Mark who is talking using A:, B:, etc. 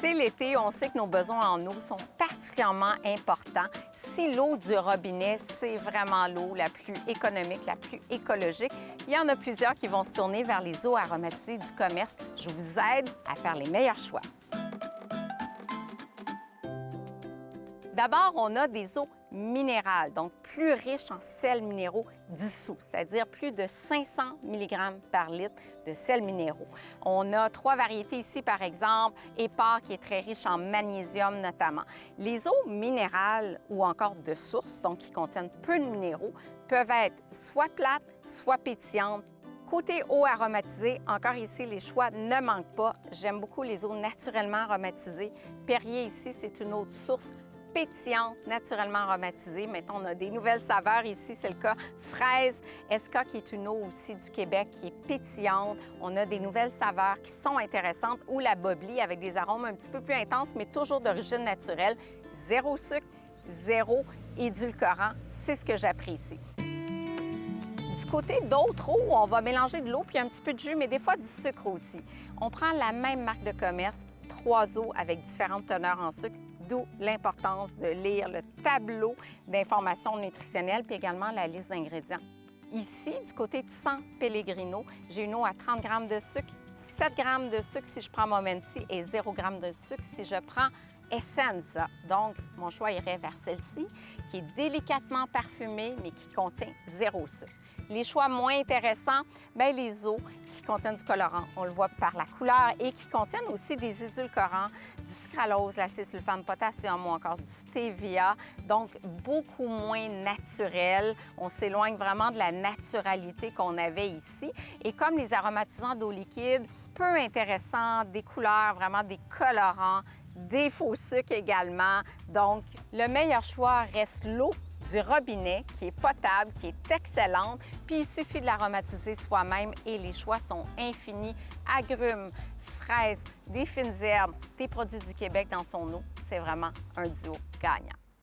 A: C'est l'été, on sait que nos besoins en eau sont particulièrement importants. Si l'eau du robinet, c'est vraiment l'eau la plus économique, la plus écologique, il y en a plusieurs qui vont se tourner vers les eaux aromatisées du commerce. Je vous aide à faire les meilleurs choix. D'abord, on a des eaux minérales, donc plus riches en sels minéraux dissous, c'est-à-dire plus de 500 mg par litre de sels minéraux. On a 3 variétés ici, par exemple, Épar qui est très riche en magnésium notamment. Les eaux minérales ou encore de source, donc qui contiennent peu de minéraux, peuvent être soit plates, soit pétillantes. Côté eau aromatisée, encore ici, les choix ne manquent pas. J'aime beaucoup les eaux naturellement aromatisées. Perrier ici, c'est une eau de source pétillante, naturellement aromatisée. Mettons, on a des nouvelles saveurs ici, c'est le cas fraise. Esca, qui est une eau aussi du Québec, qui est pétillante. On a des nouvelles saveurs qui sont intéressantes. Ou la Bobli, avec des arômes un petit peu plus intenses, mais toujours d'origine naturelle. Zéro sucre, zéro édulcorant. C'est ce que j'apprécie. Du côté d'autres eaux, on va mélanger de l'eau puis un petit peu de jus, mais des fois du sucre aussi. On prend la même marque de commerce, 3 eaux avec différentes teneurs en sucre, d'où l'importance de lire le tableau d'informations nutritionnelles puis également la liste d'ingrédients. Ici, du côté de San Pellegrino, j'ai une eau à 30 g de sucre, 7 g de sucre si je prends Momenti et 0 g de sucre si je prends Essenza. Donc, mon choix irait vers celle-ci, qui est délicatement parfumée, mais qui contient 0 sucre. Les choix moins intéressants, bien, les eaux qui contiennent du colorant, on le voit par la couleur, et qui contiennent aussi des édulcorants, du sucralose, l'acide sulfame potassium ou encore du stevia, donc beaucoup moins naturel. On s'éloigne vraiment de la naturalité qu'on avait ici. Et comme les aromatisants d'eau liquide, peu intéressants, des couleurs, vraiment des colorants, des faux sucres également. Donc, le meilleur choix reste l'eau du robinet qui est potable, qui est excellente. Puis il suffit de l'aromatiser soi-même et les choix sont infinis. Agrumes, fraises, des fines herbes, des produits du Québec dans son eau. C'est vraiment un duo gagnant.